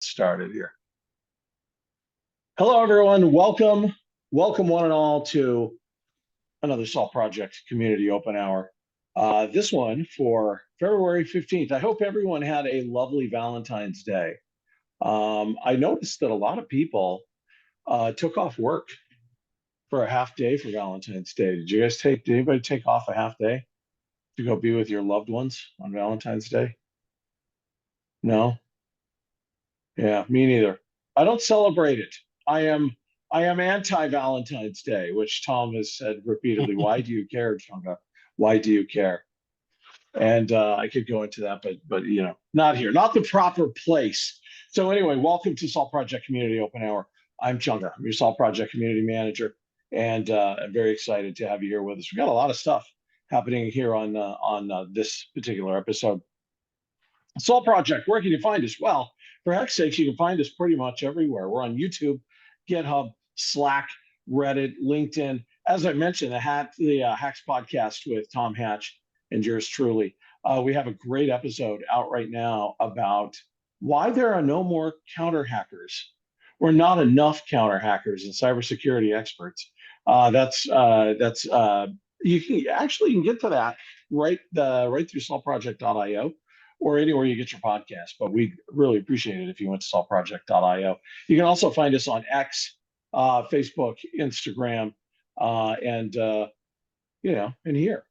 Started here. Hello, everyone. Welcome one and all to another Salt Project Community Open Hour. This one for February 15th. I hope everyone had a lovely Valentine's Day. I noticed that a lot of people took off work for a half day for Valentine's Day. Did anybody take off a half day to go be with your loved ones on Valentine's Day? No? Yeah, me neither. I don't celebrate it. I am I am anti-Valentine's Day, which Tom has said repeatedly. Why do you care, Chunga? Why do you care? And I could go into that, but not here, not the proper place. So anyway, welcome to Salt Project Community Open Hour. I'm Chunga. I'm your Salt Project Community Manager, and I'm very excited to have you here with us. We've got a lot of stuff happening here on this particular episode. Salt Project, where can you find us? Well, for heck's sakes, you can find us pretty much everywhere. We're on YouTube, GitHub, Slack, Reddit, LinkedIn. As I mentioned, the Hacks podcast with Tom Hatch and yours truly. We have a great episode out right now about why there are no more counter hackers, or not enough counter hackers and cybersecurity experts. That's you can get to that right through saltproject.io or anywhere you get your podcast. But we really appreciate it if you went to saltproject.io. You can also find us on X, Facebook, Instagram, and here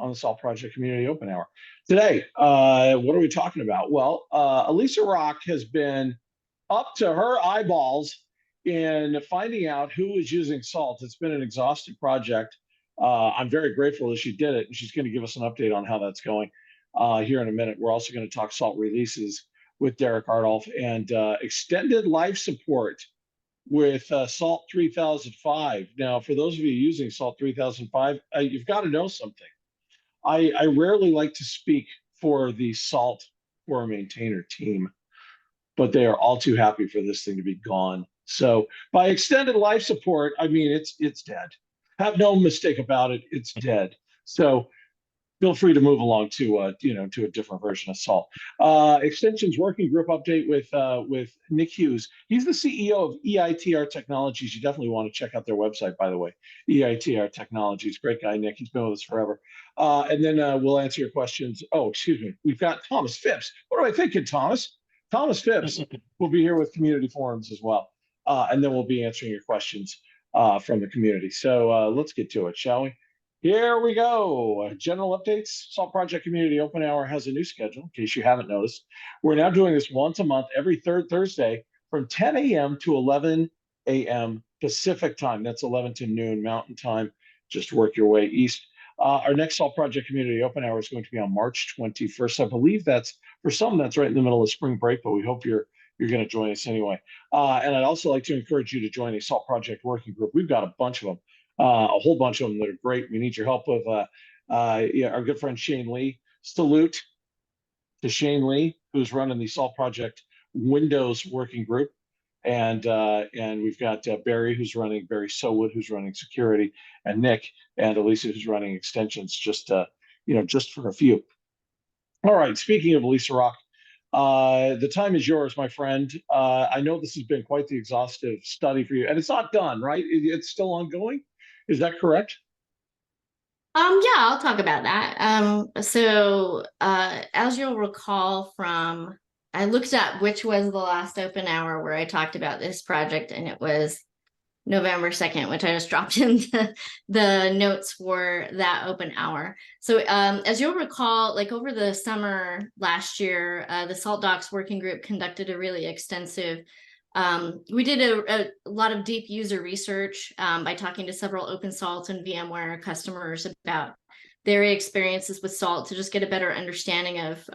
on the Salt Project Community Open Hour. Today, what are we talking about? Well, Alyssa Rock has been up to her eyeballs in finding out who is using salt. It's been an exhaustive project. I'm very grateful that she did it, and she's going to give us an update on how that's going here in a minute. We're also going to talk salt releases with Derek Ardolf and extended life support with Salt 3005. Now, for those of you using Salt 3005, you've got to know something. I rarely like to speak for the Salt Core Maintainer team, but they are all too happy for this thing to be gone. So by extended life support, I mean it's dead. Have no mistake about it. It's dead. So feel free to move along to a different version of Salt. Extensions working group update with Nick Hughes. He's the CEO of EITR Technologies. You definitely want to check out their website, by the way. EITR Technologies, great guy, Nick. He's been with us forever. And then we'll answer your questions. Oh, excuse me. We've got Thomas Phipps. What am I thinking, Thomas? Thomas Phipps will be here with community forums as well. And then we'll be answering your questions from the community. So let's get to it, shall we? Here we go. General updates. Salt Project Community Open Hour has a new schedule, in case you haven't noticed. We're now doing this once a month, every third Thursday from 10 a.m. to 11 a.m. Pacific time. That's 11 to noon Mountain time. Just work your way east. Our next Salt Project Community Open Hour is going to be on March 21st. I believe that's, for some, that's right in the middle of spring break, but we hope you're going to join us anyway. And I'd also like to encourage you to join a Salt Project working group. We've got a bunch of them. A whole bunch of them that are great. We need your help with our good friend Shane Lee. Salute to Shane Lee, who's running the Salt Project Windows working group, and we've got Barry Sowood, who's running security, and Nick and Alyssa, who's running extensions. Just for a few. All right. Speaking of Alyssa Rock, the time is yours, my friend. I know this has been quite the exhaustive study for you, and it's not done, right? It's still ongoing. Is that correct? Yeah, I'll talk about that. As you'll recall from, I looked at which was the last open hour where I talked about this project, and it was November 2nd, which I just dropped in the notes for that open hour. So as you'll recall, like over the summer last year, the Salt Docs Working Group conducted a really extensive we did a lot of deep user research by talking to several OpenSalt and VMware customers about their experiences with Salt to just get a better understanding of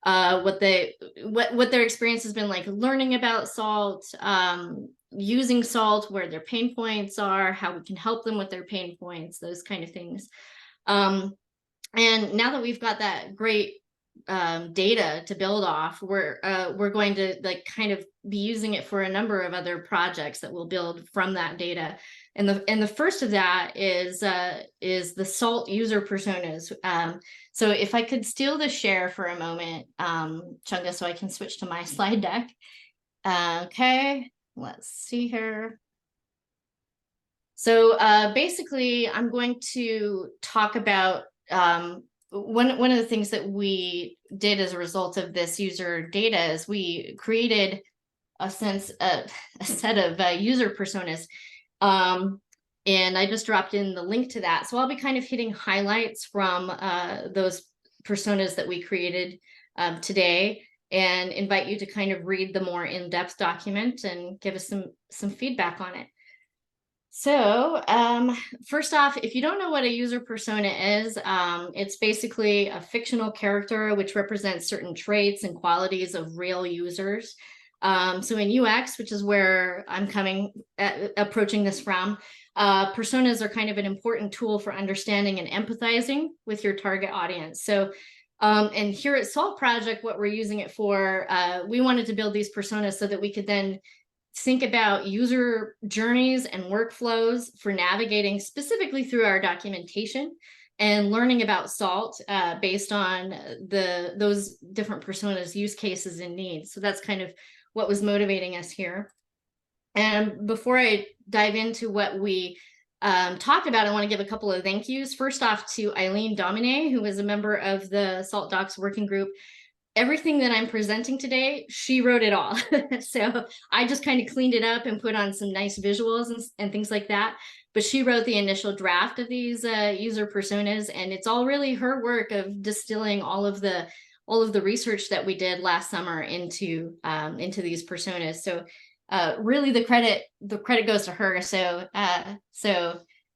what their experience has been like learning about Salt, using Salt, where their pain points are, how we can help them with their pain points, those kind of things. And now that we've got that great data to build off. We're going to like kind of be using it for a number of other projects that we'll build from that data. And the first of that is the SALT user personas. So if I could steal the share for a moment, Chunga, so I can switch to my slide deck. Okay, let's see here. So basically, I'm going to talk about one of the things that we did as a result of this user data is we created a set of user personas. And I just dropped in the link to that. So I'll be kind of hitting highlights from those personas that we created today, and invite you to kind of read the more in-depth document and give us some feedback on it. So first off, if you don't know what a user persona is, it's basically a fictional character which represents certain traits and qualities of real users. So in UX, which is where I'm approaching this from, personas are kind of an important tool for understanding and empathizing with your target audience. So and here at SALT Project, what we're using it for, we wanted to build these personas so that we could then think about user journeys and workflows for navigating specifically through our documentation and learning about SALT based on those different personas, use cases, and needs. So that's kind of what was motivating us here. And before I dive into what we talked about, I want to give a couple of thank yous. First off to Eileen Domine, who is a member of the SALT Docs working group. Everything that I'm presenting today, she wrote it all. So I just kind of cleaned it up and put on some nice visuals and things like that. But she wrote the initial draft of these user personas, and it's all really her work of distilling all of the research that we did last summer into these personas. So really the credit goes to her. So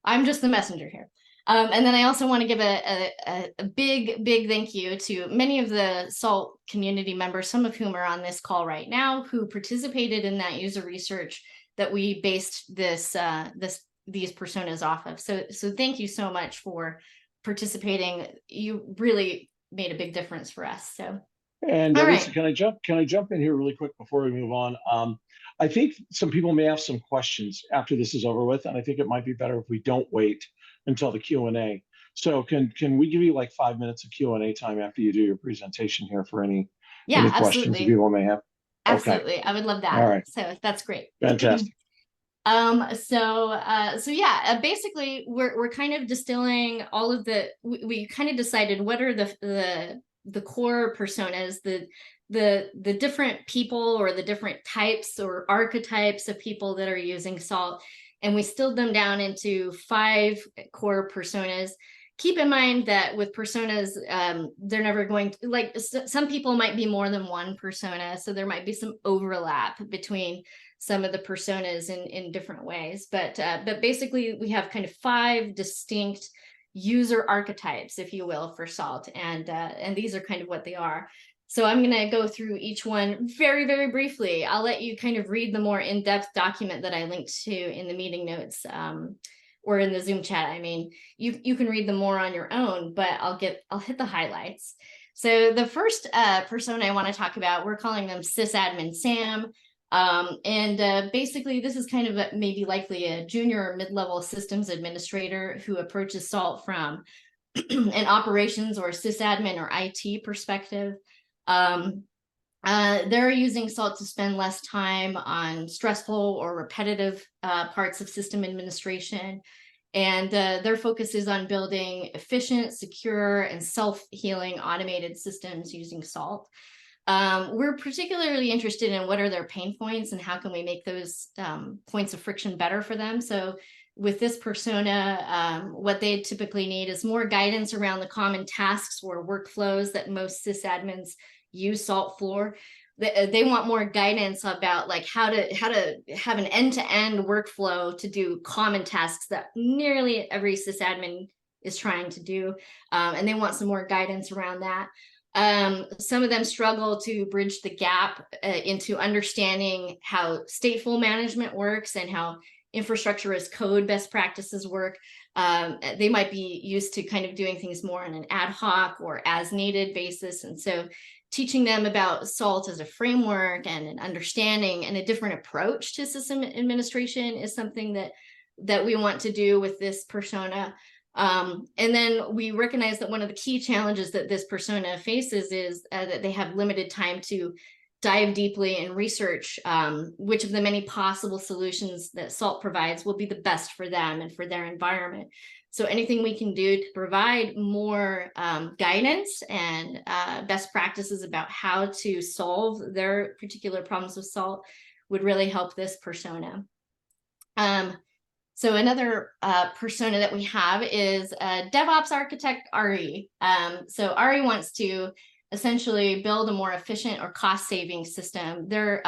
I'm just the messenger here. And then I also want to give a big thank you to many of the SALT community members, some of whom are on this call right now, who participated in that user research that we based these personas off of. So thank you so much for participating. You really made a big difference for us. So. And All Alyssa, right. can I jump in here really quick before we move on? I think some people may have some questions after this is over with, and I think it might be better if we don't wait until the Q&A. So can we give you like 5 minutes of Q&A time after you do your presentation here for any questions that Absolutely. people may have? Absolutely. Okay. I would love that. All right. So that's great. Fantastic. So yeah, basically we're kind of distilling all of we kind of decided what are the core personas, the different people or the different types or archetypes of people that are using SALT. And we distilled them down into 5 core personas. Keep in mind that with personas, they're never going to, like, some people might be more than one persona. So there might be some overlap between some of the personas in different ways. But basically we have kind of 5 distinct user archetypes, if you will, for SALT. And these are kind of what they are. So I'm going to go through each one very, very briefly. I'll let you kind of read the more in-depth document that I linked to in the meeting notes or in the Zoom chat. I mean, you can read them more on your own, but I'll hit the highlights. So the first persona I want to talk about, we're calling them sysadmin Sam. Basically, this is kind of maybe likely a junior or mid-level systems administrator who approaches SALT from an operations or sysadmin or IT perspective. They're using SALT to spend less time on stressful or repetitive parts of system administration. And their focus is on building efficient, secure, and self-healing automated systems using SALT. We're particularly interested in what are their pain points and how can we make those points of friction better for them. So with this persona, what they typically need is more guidance around the common tasks or workflows that most sysadmins use SALT for. They want more guidance about like how to have an end-to-end workflow to do common tasks that nearly every sysadmin is trying to do. And they want some more guidance around that. Some of them struggle to bridge the gap into understanding how stateful management works and how infrastructure as code best practices work. They might be used to kind of doing things more on an ad hoc or as needed basis. And so teaching them about SALT as a framework and an understanding and a different approach to system administration is something that we want to do with this persona. And then we recognize that one of the key challenges that this persona faces is that they have limited time to dive deeply and research which of the many possible solutions that SALT provides will be the best for them and for their environment. So anything we can do to provide more guidance and best practices about how to solve their particular problems with SALT would really help this persona. So another persona that we have is DevOps architect Ari. So Ari wants to essentially build a more efficient or cost-saving system. They're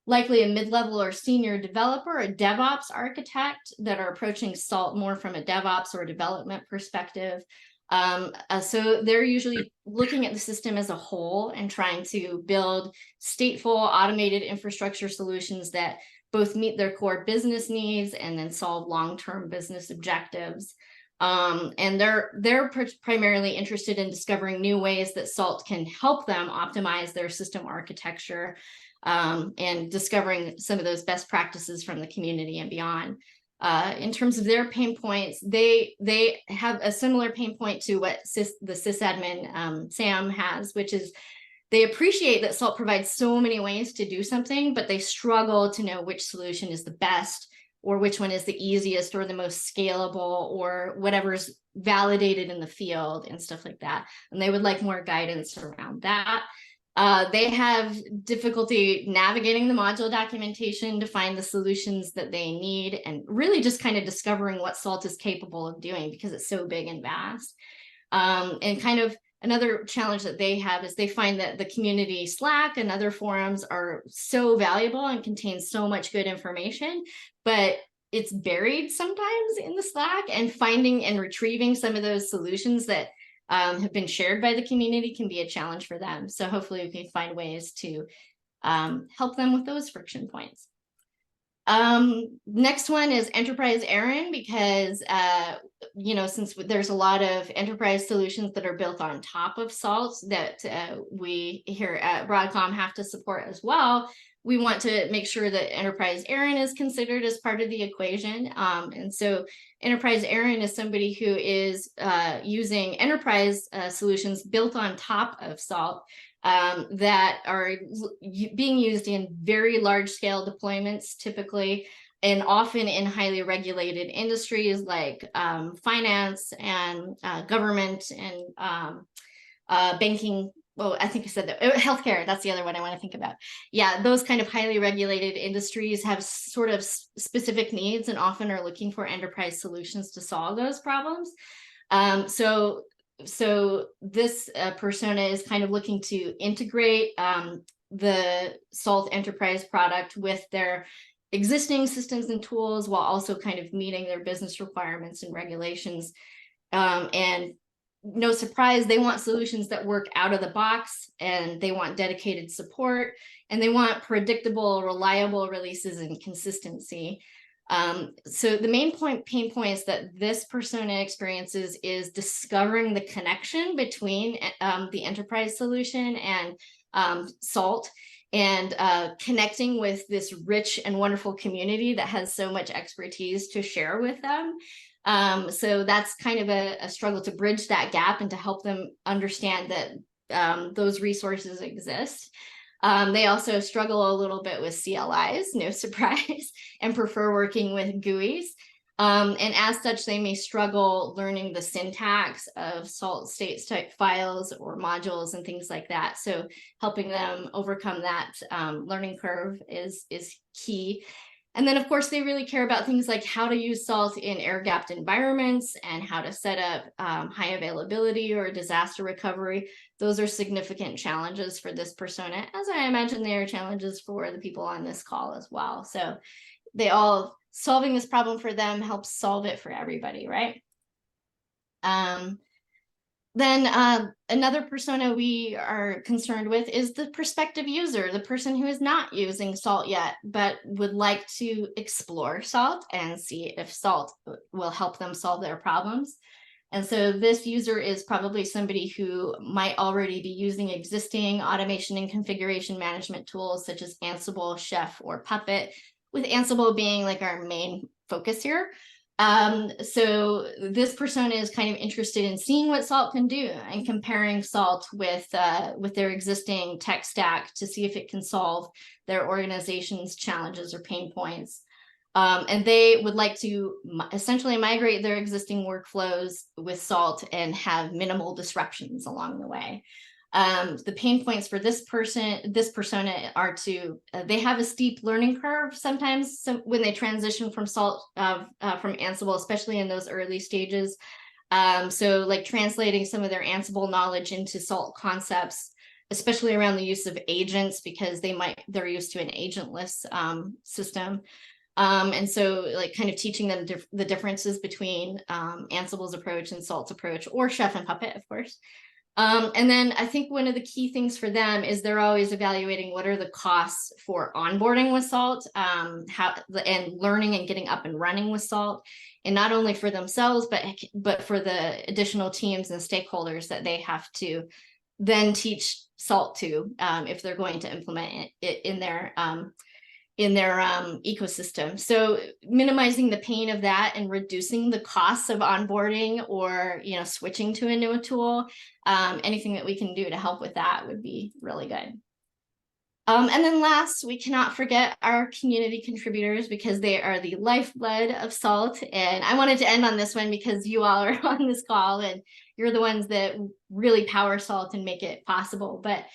likely a mid-level or senior developer, a DevOps architect that are approaching SALT more from a DevOps or development perspective. So they're usually looking at the system as a whole and trying to build stateful automated infrastructure solutions that both meet their core business needs and then solve long-term business objectives. And they're primarily interested in discovering new ways that SALT can help them optimize their system architecture and discovering some of those best practices from the community and beyond. In terms of their pain points, they have a similar pain point to what the sysadmin Sam has, which is they appreciate that SALT provides so many ways to do something, but they struggle to know which solution is the best or which one is the easiest or the most scalable or whatever's validated in the field and stuff like that. And they would like more guidance around that. They have difficulty navigating the module documentation to find the solutions that they need and really just kind of discovering what SALT is capable of doing because it's so big and vast. And kind of another challenge that they have is they find that the community Slack and other forums are so valuable and contain so much good information, but it's buried sometimes in the Slack, and finding and retrieving some of those solutions that have been shared by the community can be a challenge for them. So hopefully we can find ways to help them with those friction points. Next one is Enterprise Erin, because since there's a lot of enterprise solutions that are built on top of SALT that we here at Broadcom have to support as well, we want to make sure that Enterprise Erin is considered as part of the equation. And so Enterprise Erin is somebody who is using enterprise solutions built on top of SALT that are being used in very large scale deployments typically, and often in highly regulated industries like finance and government and banking. Well, I think I said that. Healthcare, that's the other one I want to think about. Yeah, those kind of highly regulated industries have sort of specific needs and often are looking for enterprise solutions to solve those problems. So this persona is kind of looking to integrate the SALT enterprise product with their existing systems and tools while also kind of meeting their business requirements and regulations. And no surprise, they want solutions that work out of the box, and they want dedicated support, and they want predictable, reliable releases and consistency. So the main pain points that this persona experiences is discovering the connection between the enterprise solution and SALT, and connecting with this rich and wonderful community that has so much expertise to share with them. So that's kind of a struggle to bridge that gap and to help them understand that those resources exist. They also struggle a little bit with CLIs, no surprise, and prefer working with GUIs. And as such, they may struggle learning the syntax of SALT states type files or modules and things like that. So helping them overcome that learning curve is key. And then, of course, they really care about things like how to use SALT in air-gapped environments and how to set up high availability or disaster recovery. Those are significant challenges for this persona, as I imagine they are challenges for the people on this call as well. So solving this problem for them helps solve it for everybody, right? Then another persona we are concerned with is the prospective user, the person who is not using salt yet, but would like to explore salt and see if salt will help them solve their problems. And so this user is probably somebody who might already be using existing automation and configuration management tools such as Ansible, Chef, or Puppet, with Ansible being like our main focus here. So this persona is kind of interested in seeing what salt can do and comparing salt with their existing tech stack to see if it can solve their organization's challenges or pain points. And they would like to essentially migrate their existing workflows with salt and have minimal disruptions along the way. The pain points for this persona are to they have a steep learning curve sometimes when they transition from salt from Ansible, especially in those early stages. So like translating some of their Ansible knowledge into salt concepts, especially around the use of agents, because they're used to an agentless system. And so like kind of teaching them the differences between Ansible's approach and Salt's approach, or Chef and Puppet, of course. And then I think one of the key things for them is they're always evaluating what are the costs for onboarding with salt, and learning and getting up and running with salt, and not only for themselves, but for the additional teams and stakeholders that they have to then teach salt to if they're going to implement it in their ecosystem. So minimizing the pain of that and reducing the costs of onboarding or switching to a new tool, anything that we can do to help with that would be really good. And then last, we cannot forget our community contributors, because they are the lifeblood of salt. And I wanted to end on this one because you all are on this call and you're the ones that really power salt and make it possible. But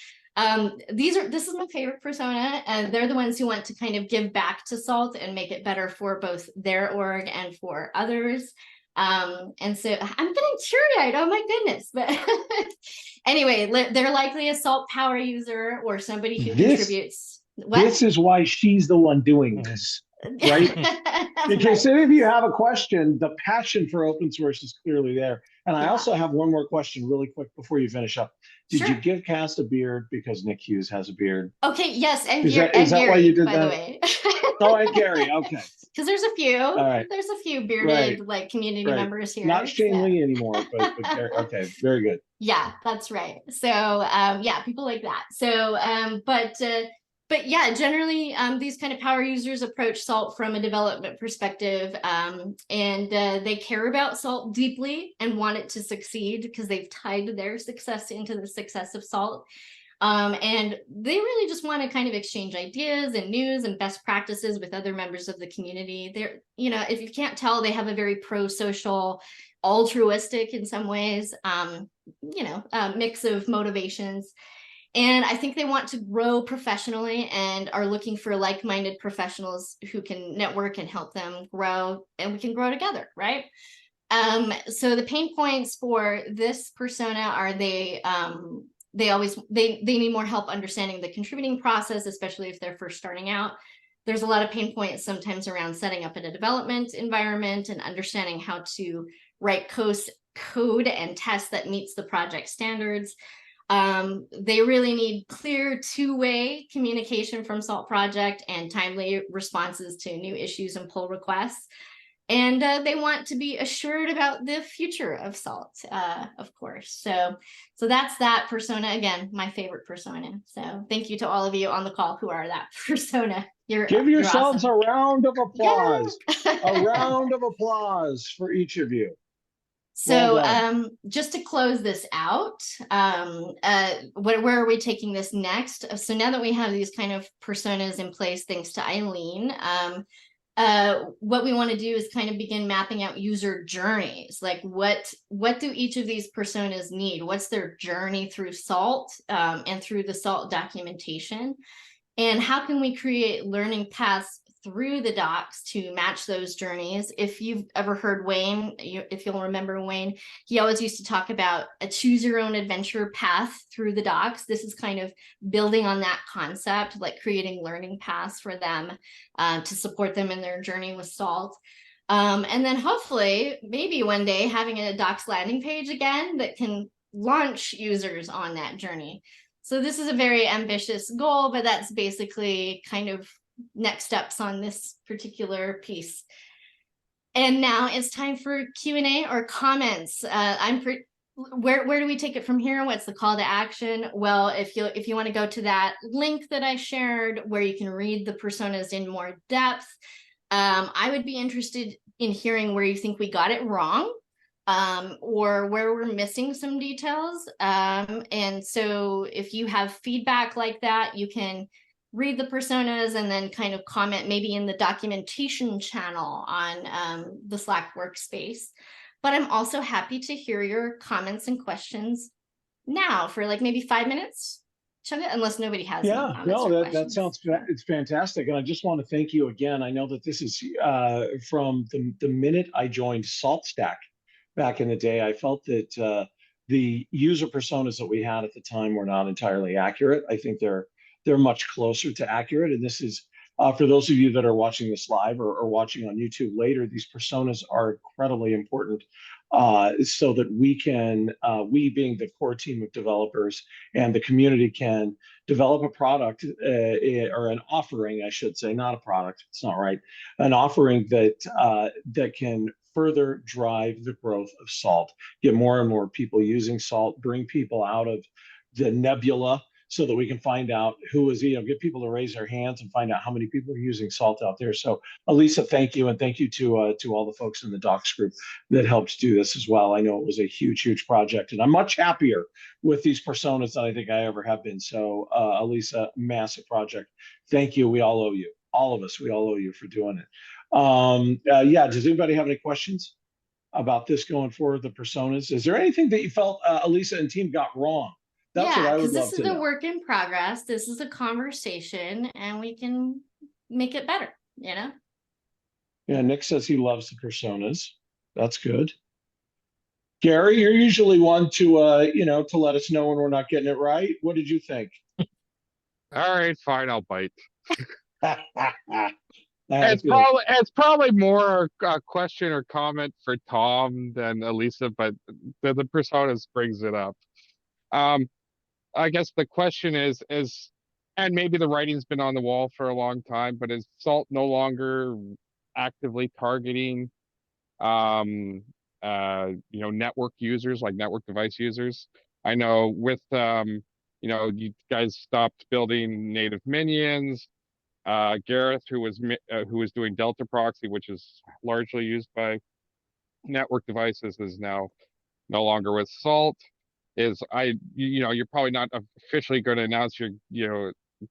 this is my favorite persona, and they're the ones who want to kind of give back to salt and make it better for both their org and for others. And so I'm getting teary-eyed, oh my goodness. But anyway, they're likely a salt power user or somebody who contributes. This is why she's the one doing this, right? Because right. if you have a question, the passion for open source is clearly there. And I also have one more question really quick before you finish up. Did you give Cass a beard because Nick Hughes has a beard? Okay, yes, and is that Gary, why you did by that? the way. Oh, and Gary, okay. Because there's a few. All right. There's a few bearded like community members here. Not Shane Lee anymore, but Gary. Okay, very good. Yeah, that's right. So yeah, people like that. So but yeah, generally these kind of power users approach salt from a development perspective, and they care about salt deeply and want it to succeed because they've tied their success into the success of salt. And they really just want to kind of exchange ideas and news and best practices with other members of the community. They're, if you can't tell, they have a very pro-social, altruistic in some ways, mix of motivations. And I think they want to grow professionally and are looking for like-minded professionals who can network and help them grow, and we can grow together, right? So the pain points for this persona are they need more help understanding the contributing process, especially if they're first starting out. There's a lot of pain points sometimes around setting up in a development environment and understanding how to write code and test that meets the project standards. They really need clear two-way communication from Salt Project and timely responses to new issues and pull requests. And they want to be assured about the future of salt, of course. So that's that persona. Again, my favorite persona. So thank you to all of you on the call who are that persona. Give yourselves awesome. a round of applause. A round of applause for each of you. So just to close this out, where are we taking this next? So now that we have these kind of personas in place, thanks to Eileen, what we want to do is kind of begin mapping out user journeys. Like what do each of these personas need? What's their journey through SALT and through the SALT documentation? And how can we create learning paths through the docs to match those journeys? If you've ever heard Wayne, if you'll remember Wayne, he always used to talk about a choose your own adventure path through the docs. This is kind of building on that concept, like creating learning paths for them to support them in their journey with SALT. And then hopefully, maybe one day having a docs landing page again that can launch users on that journey. So this is a very ambitious goal, but that's basically kind of next steps on this particular piece. And now it's time for Q&A or comments. Where do we take it from here? What's the call to action? Well, if you want to go to that link that I shared where you can read the personas in more depth, I would be interested in hearing where you think we got it wrong, or where we're missing some details. And so if you have feedback like that, you can read the personas and then kind of comment maybe in the documentation channel on the Slack workspace. But I'm also happy to hear your comments and questions now for like maybe 5 minutes, Chugga, unless nobody has any Yeah, comments no, or that questions. sounds it's fantastic, and I just want to thank you again. I know that this is from the minute I joined SaltStack back in the day. I felt that the user personas that we had at the time were not entirely accurate. I think they're much closer to accurate, and this is for those of you that are watching this live or watching on YouTube later. These personas are incredibly important, so that we being the core team of developers and the community can develop a product or an offering, I should say, not a product. It's not right. An offering that can further drive the growth of salt, get more and more people using salt, bring people out of the nebula so that we can find out who is, get people to raise their hands and find out how many people are using salt out there. So, Alyssa, thank you. And thank you to all the folks in the docs group that helped do this as well. I know it was a huge, huge project, and I'm much happier with these personas than I think I ever have been. So, Alyssa, massive project. Thank you. We all owe you. All of us, we all owe you for doing it. Yeah, does anybody have any questions about this going forward, the personas? Is there anything that you felt Alyssa and team got wrong? That's what Yeah, I because would this love is to a know. work in progress. This is a conversation, and we can make it better, you know? Yeah, Nick says he loves the personas. That's good. Gary, you're usually one to to let us know when we're not getting it right. What did you think? All right, fine, I'll bite. That's good. It's probably more a question or comment for Tom than Elisa, but the personas brings it up. Um, I guess the question is, and maybe the writing's been on the wall for a long time, but is Salt no longer actively targeting network users, like network device users? I know with you guys stopped building native minions. Gareth, who was doing Delta Proxy, which is largely used by network devices, is now no longer with Salt. You're probably not officially going to announce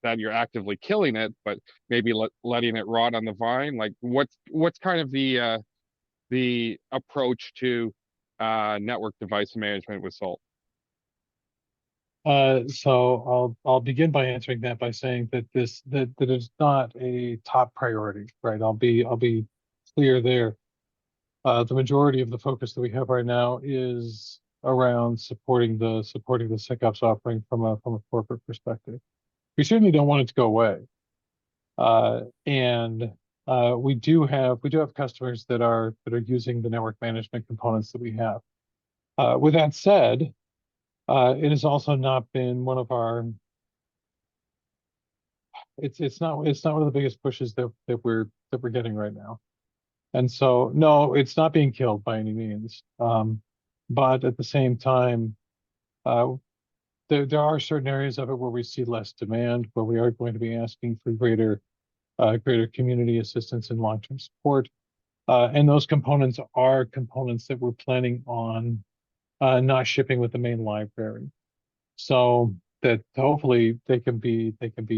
that you're actively killing it, but maybe letting it rot on the vine. Like what's kind of the approach to network device management with Salt? So I'll begin by answering that by saying that that is not a top priority, right? I'll be clear there. The majority of the focus that we have right now is around supporting the SecOps offering from a corporate perspective. We certainly don't want it to go away. And we do have customers that are using the network management components that we have. With that said, it has also not been one of our. It's not one of the biggest pushes that we're getting right now. And so no, it's not being killed by any means. But at the same time, uh, there are certain areas of it where we see less demand, where we are going to be asking for greater community assistance and long-term support. And those components are components that we're planning on not shipping with the main library, so that hopefully they can be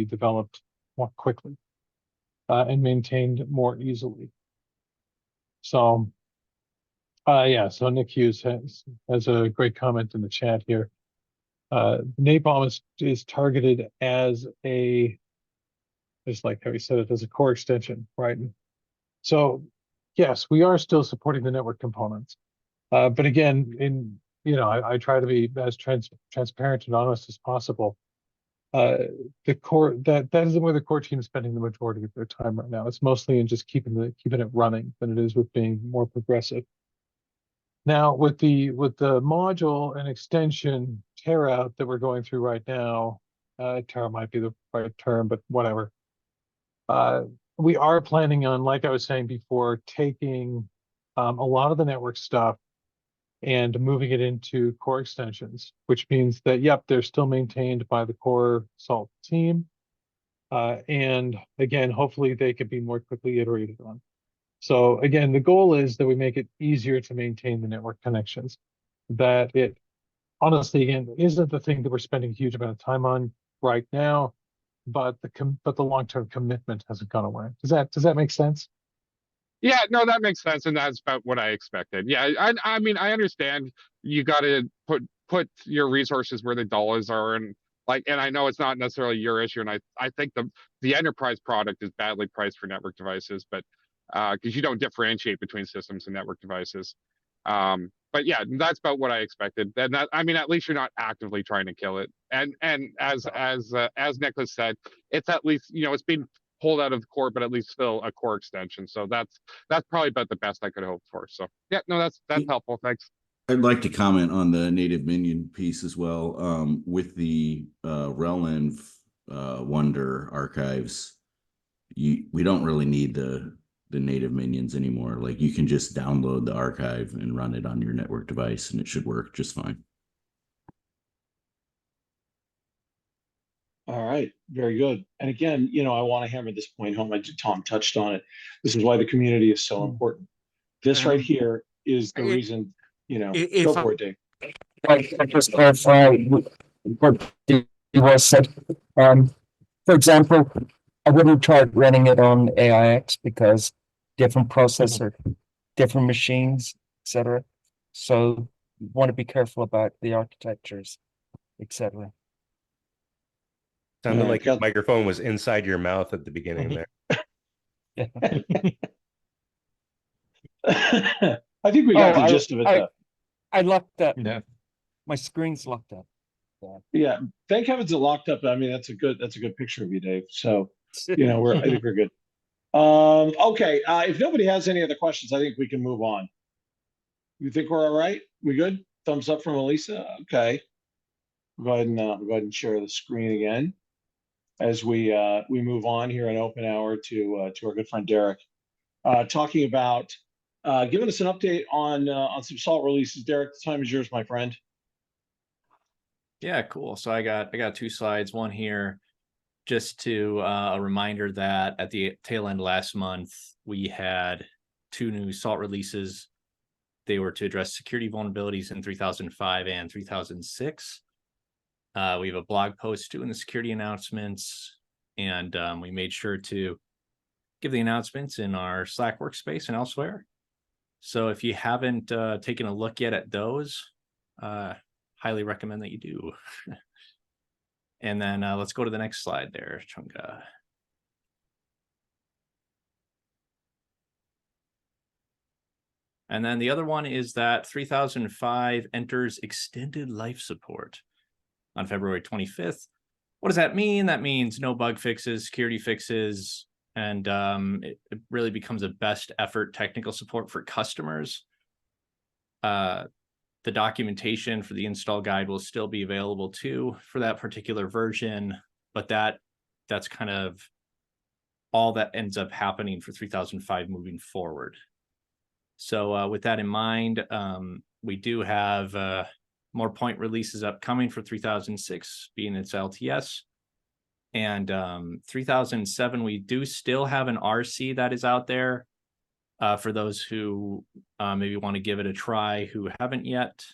developed more quickly and maintained more easily. So yeah, so Nick Hughes has a great comment in the chat here. Napalm is targeted as just like how he said it, as a core extension, right? So yes, we are still supporting the network components. But again, I try to be as transparent and honest as possible. The core that isn't where the core team is spending the majority of their time right now. It's mostly in just keeping it running than it is with being more progressive. Now with the module and extension tear out that we're going through right now, tear out might be the right term, but whatever. We are planning on, like I was saying before, taking a lot of the network stuff and moving it into core extensions, which means that, yep, they're still maintained by the core Salt team. And again, hopefully they can be more quickly iterated on. So again, the goal is that we make it easier to maintain the network connections, that it honestly, again, isn't the thing that we're spending a huge amount of time on right now, but the long-term commitment hasn't gone away. Does that make sense? Yeah, no, that makes sense, and that's about what I expected. Yeah, I mean, I understand you got to put your resources where the dollars are, and I know it's not necessarily your issue, and I think the enterprise product is badly priced for network devices, but because you don't differentiate between systems and network devices. But yeah, that's about what I expected. And that, I mean, at least you're not actively trying to kill it. And as Nicholas said, it's at least, it's been pulled out of the core, but at least still a core extension. So that's probably about the best I could hope for. So yeah, no, that's helpful. Thanks. I'd like to comment on the native minion piece as well. With the RelEnv Wonder archives, we don't really need the native minions anymore. Like, you can just download the archive and run it on your network device, and it should work just fine. All right, very good. And again, I want to hammer this point home. Tom touched on it. This is why the community is so important. This right here is the reason, go for it, Dave. I just clarify what was said. For example, I wouldn't try running it on AIX because different processor, different machines, etc. So you want to be careful about the architectures, etc. Sounded like your microphone was inside your mouth at the beginning there. I think we got the gist of it, though. I locked up. Yeah. My screen's locked up. Yeah. Thank heavens it locked up. I mean, that's a good picture of you, Dave. So, I think we're good. Okay. If nobody has any other questions, I think we can move on. You think we're all right? We good? Thumbs up from Alyssa. Okay. Go ahead and share the screen again as we move on here in open hour to our good friend Derek, talking about giving us an update on some Salt releases. Derek, the time is yours, my friend. Yeah, cool. So I got two slides. One here, just to a reminder that at the tail end last month we had two new Salt releases. They were to address security vulnerabilities in 3005 and 3006. We have a blog post too in the security announcements, and we made sure to give the announcements in our Slack workspace and elsewhere. So if you haven't taken a look yet at those, highly recommend that you do. And then let's go to the next slide there, Chunga. And then the other one is that 3005 enters extended life support on February 25th. What does that mean? That means no bug fixes, security fixes, and it really becomes a best effort technical support for customers. The documentation for the install guide will still be available too for that particular version, but that's kind of all that ends up happening for 3005 moving forward. So with that in mind, we do have more point releases upcoming for 3006 being its LTS. And 3007, we do still have an RC that is out there for those who maybe want to give it a try who haven't yet.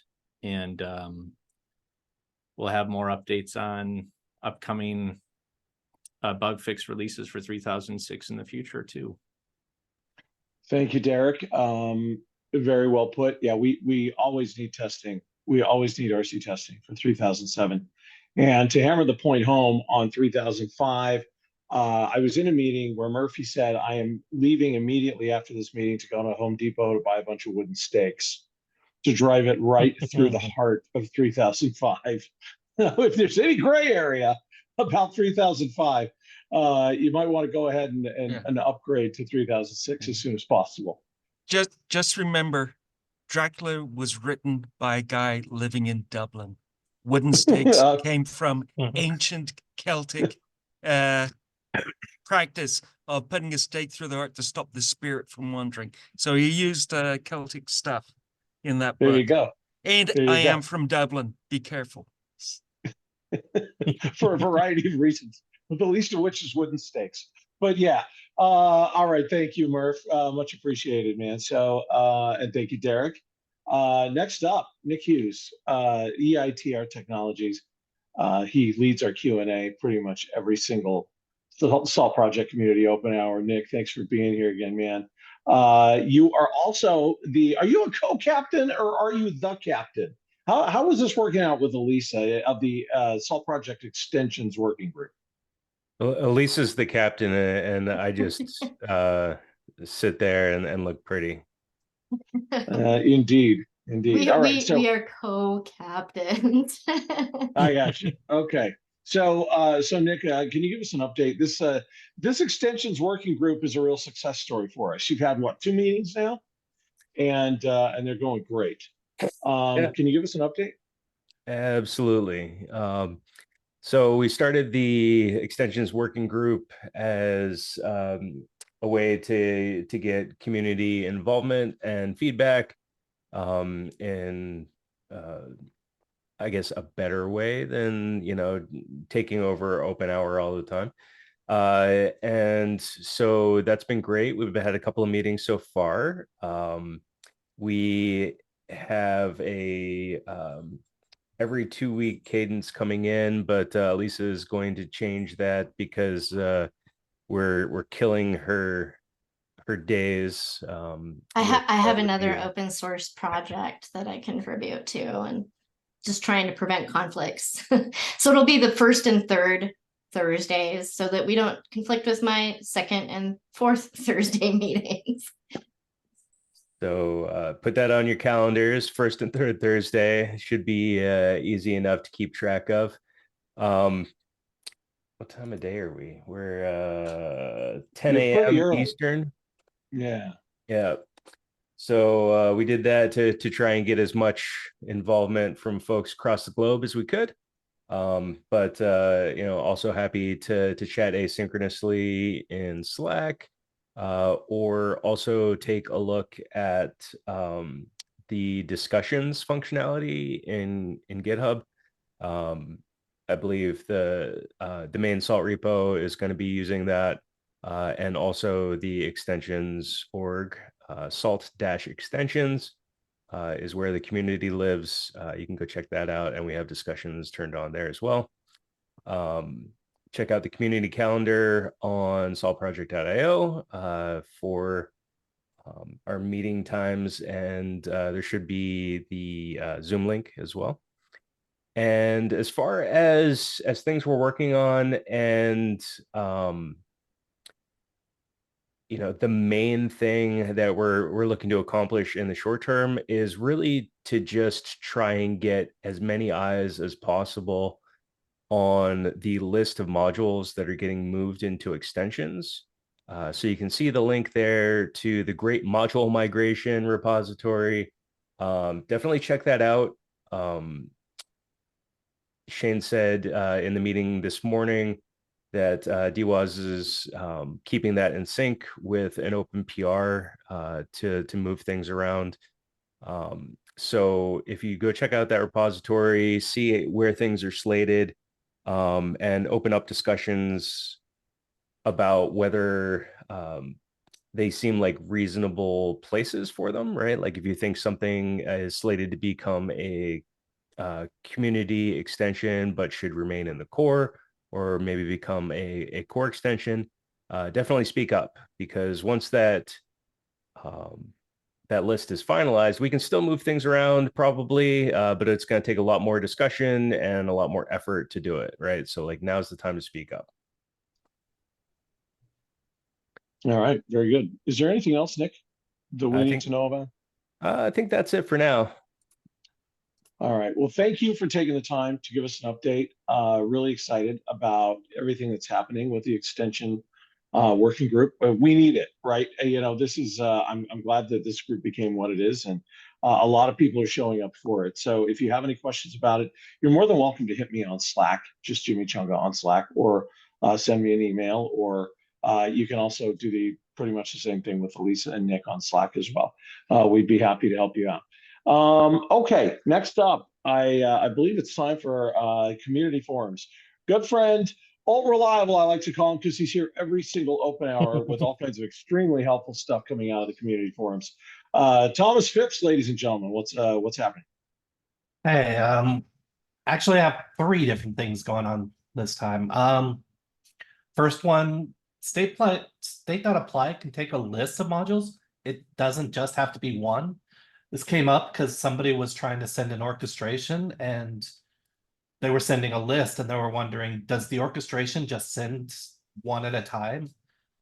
And we'll have more updates on upcoming bug fix releases for 3006 in the future too. Thank you, Derek. Very well put. Yeah, we always need testing. We always need RC testing for 3007. And to hammer the point home on 3005, I was in a meeting where Murphy said, I am leaving immediately after this meeting to go to Home Depot to buy a bunch of wooden stakes to drive it right through the heart of 3005. If there's any gray area about 3005, you might want to go ahead and upgrade to 3006 as soon as possible. Just remember, Dracula was written by a guy living in Dublin. Wooden stakes came from ancient Celtic practice of putting a stake through the heart to stop the spirit from wandering. So he used Celtic stuff in that book. There you go. And There you I go. am from Dublin. Be careful. For a variety of reasons, but the least of which is wooden stakes. But yeah, all right. Thank you, Murph. Much appreciated, man. So, and thank you, Derek. Next up, Nick Hughes, EITR Technologies. He leads our Q&A pretty much every single Salt Project Community Open Hour. Nick, thanks for being here again, man. You are also are you a co-captain or are you the captain? How is this working out with Alyssa of the Salt Project Extensions Working Group? Well, Elisa's the captain, and I just sit there and look pretty. Indeed. All right, so we are co-captains. I got you. Okay. So, Nick, can you give us an update? This extensions working group is a real success story for us. You've had what, 2 meetings now, and they're going great. Yeah. Can you give us an update? Absolutely. So we started the extensions working group as a way to get community involvement and feedback in I guess a better way than taking over open hour all the time. And so that's been great. We've had a couple of meetings so far. We have a every 2-week cadence coming in, but Lisa is going to change that because we're killing her days. I have another review. open source project that I contribute to, and just trying to prevent conflicts. So it'll be the first and third Thursdays so that we don't conflict with my second and fourth Thursday meetings. So put that on your calendars. First and third Thursday should be easy enough to keep track of. What time of day are we? We're 10 You're pretty a.m. early. Eastern. Yeah. Yeah. So we did that to try and get as much involvement from folks across the globe as we could. But also happy to chat asynchronously in Slack, or also take a look at the discussions functionality in GitHub. I believe the main Salt repo is going to be using that, and also the extensions org, salt-extensions. Is where the community lives. You can go check that out, and we have discussions turned on there as well. Check out the community calendar on saltproject.io for our meeting times, and there should be the Zoom link as well. And as far as things we're working on, and the main thing that we're looking to accomplish in the short term is really to just try and get as many eyes as possible on the list of modules that are getting moved into extensions. So you can see the link there to the Great Module Migration repository. Definitely check that out. Shane said in the meeting this morning that DWAS is keeping that in sync with an open PR to move things around. So if you go check out that repository, see where things are slated, and open up discussions about whether they seem like reasonable places for them, right? Like if you think something is slated to become a community extension but should remain in the core, or maybe become a core extension, definitely speak up, because once that list is finalized, we can still move things around probably, but it's going to take a lot more discussion and a lot more effort to do it, right? So like now's the time to speak up. All right. Very good. Is there anything else, Nick, that we need to know about? I think that's it for now. All right. Well, thank you for taking the time to give us an update. Really excited about everything that's happening with the extension working group. We need it, right? This is I'm glad that this group became what it is, and A lot of people are showing up for it. So if you have any questions about it, you're more than welcome to hit me on Slack, just Jimmy Chunga on Slack, or send me an email, or you can also do the pretty much the same thing with Alyssa and Nick on Slack as well. We'd be happy to help you out. Okay, next up, I believe it's time for community forums. Good friend, Alt Reliable, I like to call him because he's here every single open hour with all kinds of extremely helpful stuff coming out of the community forums. Thomas Phipps, ladies and gentlemen, what's happening? Hey, actually I have three different things going on this time. First one, state.apply can take a list of modules. It doesn't just have to be one. This came up because somebody was trying to send an orchestration and they were sending a list and they were wondering, does the orchestration just send one at a time?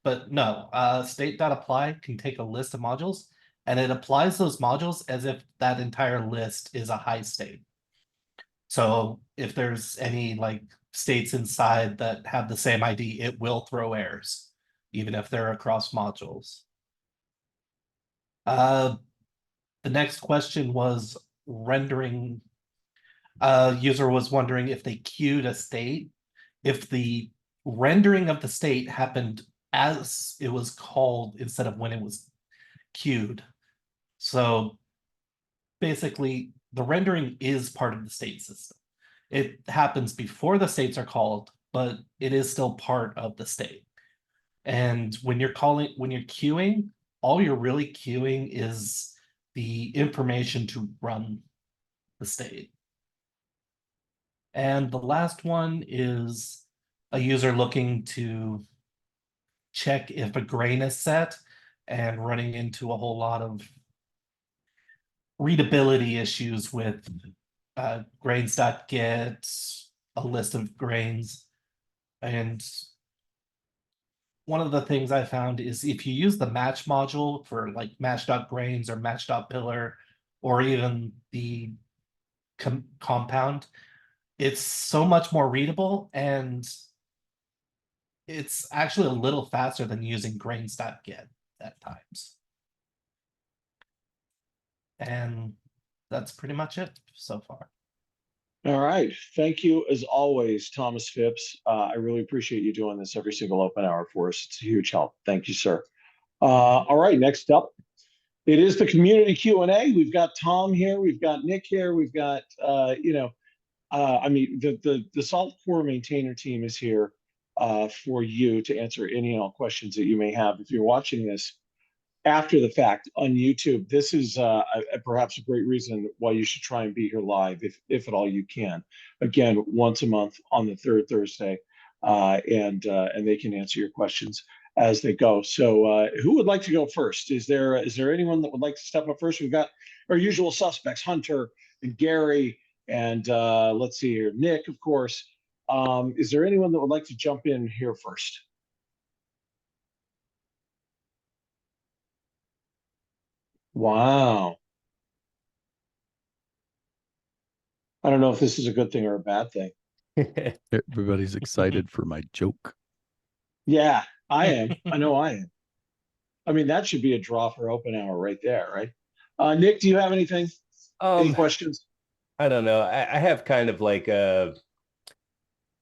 But no, state.apply can take a list of modules and it applies those modules as if that entire list is a high state. So if there's any like states inside that have the same ID, it will throw errors, even if they're across modules. The next question was rendering. User was wondering if they queued a state, if the rendering of the state happened as it was called instead of when it was queued. So basically, the rendering is part of the state system. It happens before the states are called, but it is still part of the state. And when you're queuing, all you're really queuing is the information to run the state. And the last one is a user looking to check if a grain is set and running into a whole lot of readability issues with grains.get, a list of grains. And one of the things I found is if you use the match module for like match.grains or match.pillar, or even the compound, it's so much more readable and it's actually a little faster than using grains.get at times. And that's pretty much it so far. All right. Thank you, as always, Thomas Phipps. I really appreciate you doing this every single open hour for us. It's a huge help. Thank you, sir. All right. Next up, it is the community Q&A. We've got Tom here. We've got Nick here. We've got, I mean, the Salt Core Maintainer team is here for you to answer any and all questions that you may have. If you're watching this after the fact on YouTube, this is perhaps a great reason why you should try and be here live, if at all you can. Again, once a month on the third Thursday, and they can answer your questions as they go. So, who would like to go first? Is there anyone that would like to step up first? We've got our usual suspects, Hunter and Gary, and let's see here, Nick, of course. Is there anyone that would like to jump in here first? Wow. I don't know if this is a good thing or a bad thing. Everybody's excited for my joke. Yeah, I am. I know I am. I mean, that should be a draw for open hour right there, right? Nick, do you have anything? Any questions? I don't know. I have kind of like a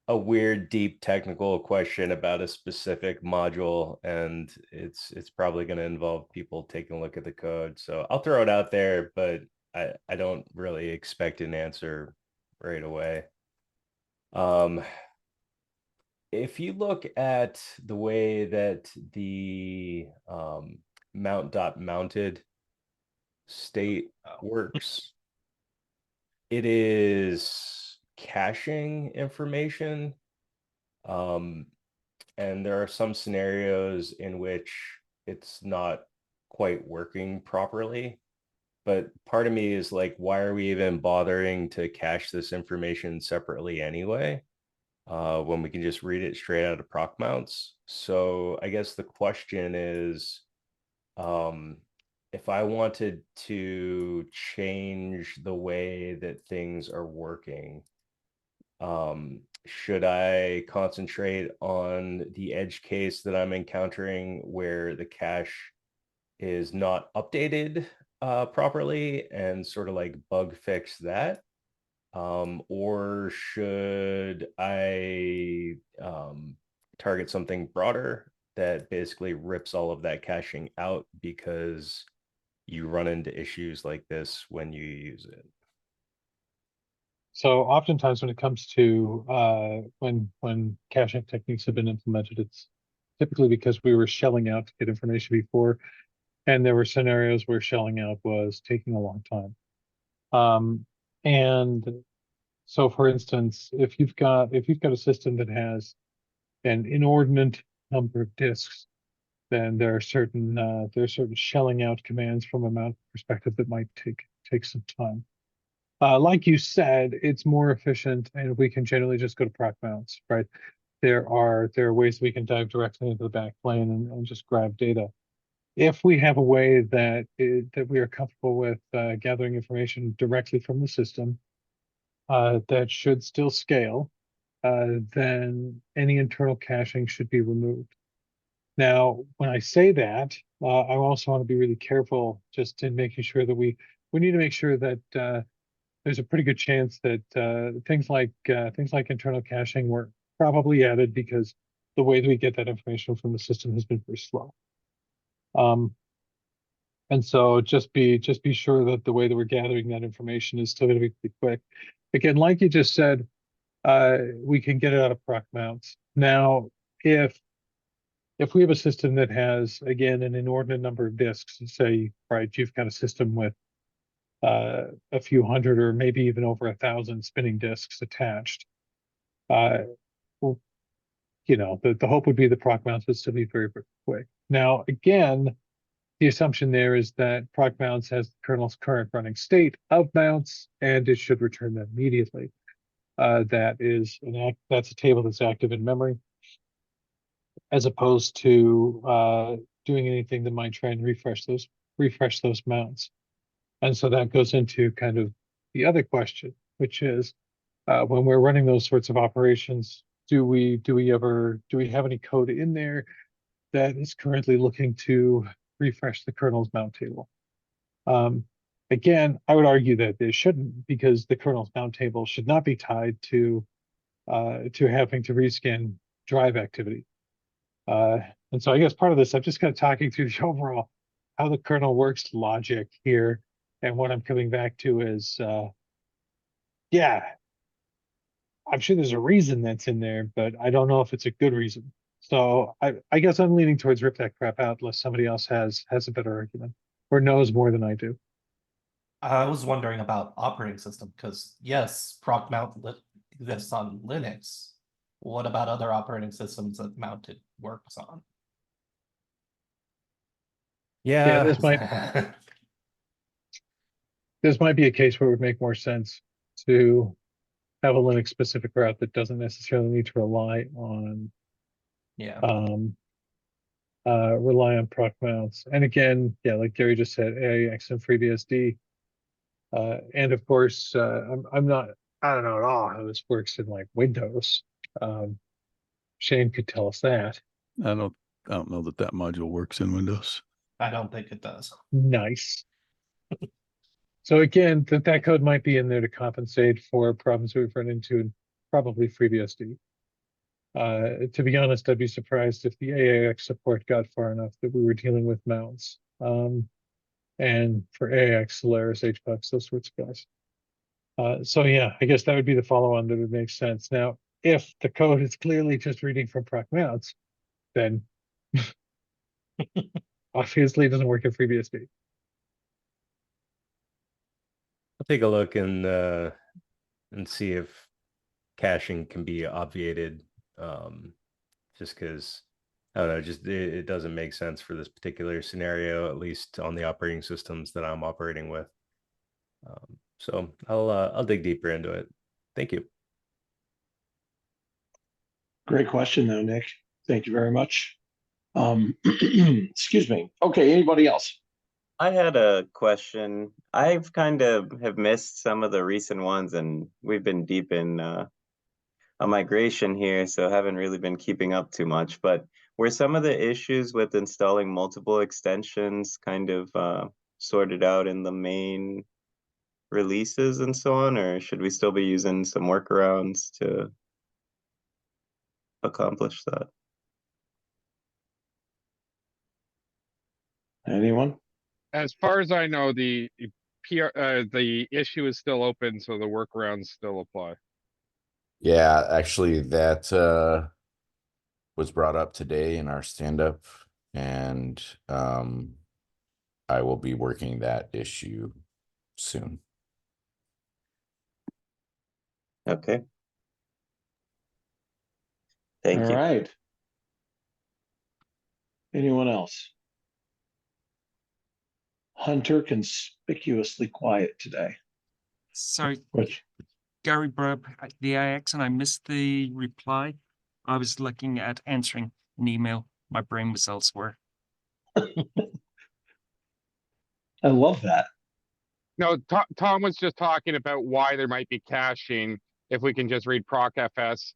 weird, deep technical question about a specific module, and it's probably going to involve people taking a look at the code. So I'll throw it out there, but I don't really expect an answer right away. If you look at the way that the mount.mounted state works, it is caching information. And there are some scenarios in which it's not quite working properly. But part of me is like, why are we even bothering to cache this information separately anyway? When we can just read it straight out of proc mounts. So I guess the question is, if I wanted to change the way that things are working, should I concentrate on the edge case that I'm encountering where the cache is not updated properly and sort of like bug fix that? Or should I target something broader that basically rips all of that caching out because you run into issues like this when you use it? So oftentimes when it comes to when caching techniques have been implemented, it's typically because we were shelling out to get information before, and there were scenarios where shelling out was taking a long time. And so for instance, if you've got a system that has an inordinate number of disks, then there are certain shelling out commands from a mount perspective that might take some time. Like you said, it's more efficient, and we can generally just go to proc mounts, right? There are ways we can dive directly into the backplane and just grab data. If we have a way that we are comfortable with gathering information directly from the system, that should still scale, then any internal caching should be removed. Now, when I say that, I also want to be really careful just in making sure that we need to make sure that there's a pretty good chance that things like internal caching were probably added because the way that we get that information from the system has been very slow. And so just be sure that the way that we're gathering that information is still going to be pretty quick. Again, like you just said, we can get it out of proc mounts. Now, if we have a system that has, again, an inordinate number of disks, say, right, you've got a system with a few hundred or maybe even over 1,000 spinning disks attached, well, you know, the hope would be the proc mounts would still be very, very quick. Now, again, the assumption there is that proc mounts has the kernel's current running state of mounts, and it should return that immediately. That's a table that's active in memory, as opposed to doing anything that might try and refresh those mounts. And so that goes into kind of the other question, which is when we're running those sorts of operations, do we have any code in there that is currently looking to refresh the kernel's mount table? Again, I would argue that they shouldn't, because the kernel's mount table should not be tied to having to rescan drive activity. And so I guess part of this, I'm just kind of talking through the overall how the kernel works logic here. And what I'm coming back to is, yeah, I'm sure there's a reason that's in there, but I don't know if it's a good reason. So I guess I'm leaning towards rip that crap out unless somebody else has a better argument or knows more than I do. I was wondering about operating system, because yes, proc mount this on Linux. What about other operating systems that mounted works on? Yeah, This might be a case where it would make more sense to have a Linux specific route that doesn't necessarily need to rely on Yeah. rely on proc mounts. And again, yeah, like Gary just said, AIX and FreeBSD. And of course, I don't know at all how this works in like Windows. Shane could tell us that. I don't know that module works in Windows. I don't think it does. Nice. So again, that code might be in there to compensate for problems we've run into in probably FreeBSD. To be honest, I'd be surprised if the AIX support got far enough that we were dealing with mounts. And for AIX, Solaris, HBUX, those sorts of guys. So yeah, I guess that would be the follow-on that would make sense. Now, if the code is clearly just reading from proc mounts, then obviously it doesn't work in FreeBSD. I'll take a look and see if caching can be obviated. Just because I don't know, just it doesn't make sense for this particular scenario, at least on the operating systems that I'm operating with. So I'll dig deeper into it. Thank you. Great question, though, Nick. Thank you very much. Excuse me. Okay, anybody else? I had a question. I've kind of have missed some of the recent ones, and we've been deep in a migration here, so haven't really been keeping up too much. But were some of the issues with installing multiple extensions kind of sorted out in the main releases and so on, or should we still be using some workarounds to accomplish that? Anyone? As far as I know, the the issue is still open, so the workarounds still apply. Yeah, actually, that was brought up today in our stand-up, and I will be working that issue soon. Okay. Thank All you. right. Anyone else? Hunter conspicuously quiet today. Sorry, Which Gary brought up the AIX and I missed the reply. I was looking at answering an email. My brain was elsewhere. I love that. No, Tom was just talking about why there might be caching if we can just read procfs,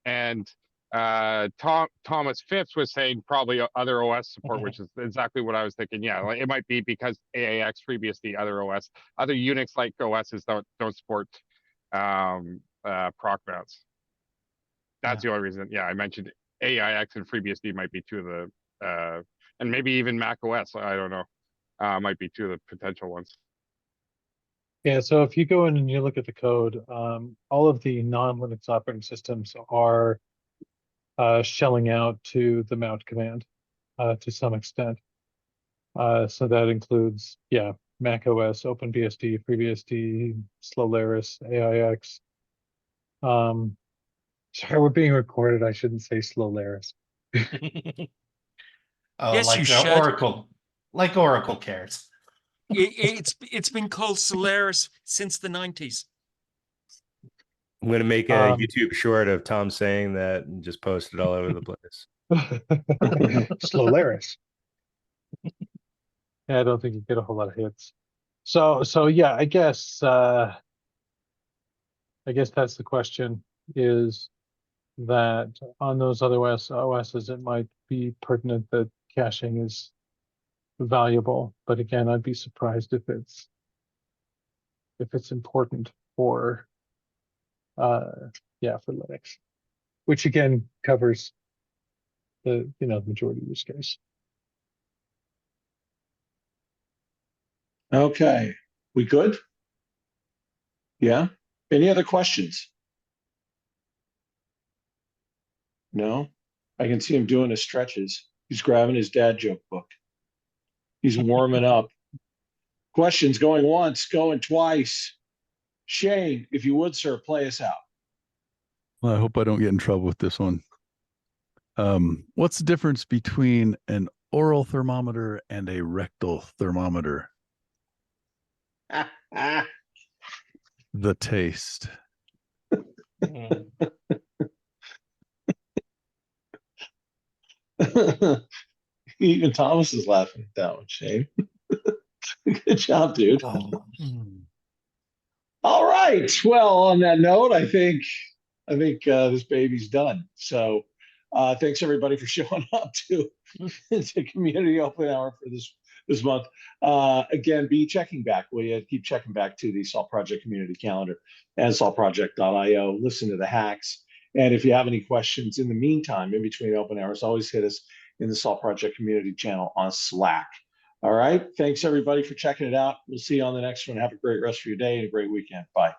and Thomas Phipps was saying probably other OS support, which is exactly what I was thinking. Yeah, like it might be because AIX, FreeBSD, other OS, other Unix like OSs don't support proc mounts. That's the only reason. Yeah, I mentioned AIX and FreeBSD might be two of the and maybe even Mac OS. I don't know. Might be two of the potential ones. Yeah, so if you go in and you look at the code, all of the non-Linux operating systems are shelling out to the mount command to some extent. So that includes, yeah, Mac OS, OpenBSD, FreeBSD, Slowlaris, AIX. Sorry, we're being recorded. I shouldn't say Slowlaris. Oh, Yes, you like should. Oracle, like Oracle cares. It's been called Solaris since the 90s. I'm going to make a YouTube short of Tom saying that and just post it all over the place. Slowlaris. Yeah, I don't think you get a whole lot of hits. So yeah, I guess that's the question, is that on those other OSs it might be pertinent that caching is valuable, but again, I'd be surprised if it's important for for Linux, which again covers the majority use case. Okay, we good? Yeah. Any other questions? No. I can see him doing his stretches. He's grabbing his dad joke book. He's warming up. Questions going once, going twice. Shane, if you would, sir, play us out. Well, I hope I don't get in trouble with this one. What's the difference between an oral thermometer and a rectal thermometer? The taste. Even Thomas is laughing at that one, Shane. Good job, dude. All right. Well, on that note, I think this baby's done. So thanks everybody for showing up to community open hour for this month. Again, be checking back. We keep checking back to the Salt Project community calendar and saltproject.io. Listen to the hacks. And if you have any questions in the meantime, in between open hours, always hit us in the Salt Project community channel on Slack. All right. Thanks everybody for checking it out. We'll see you on the next one. Have a great rest of your day and a great weekend. Bye.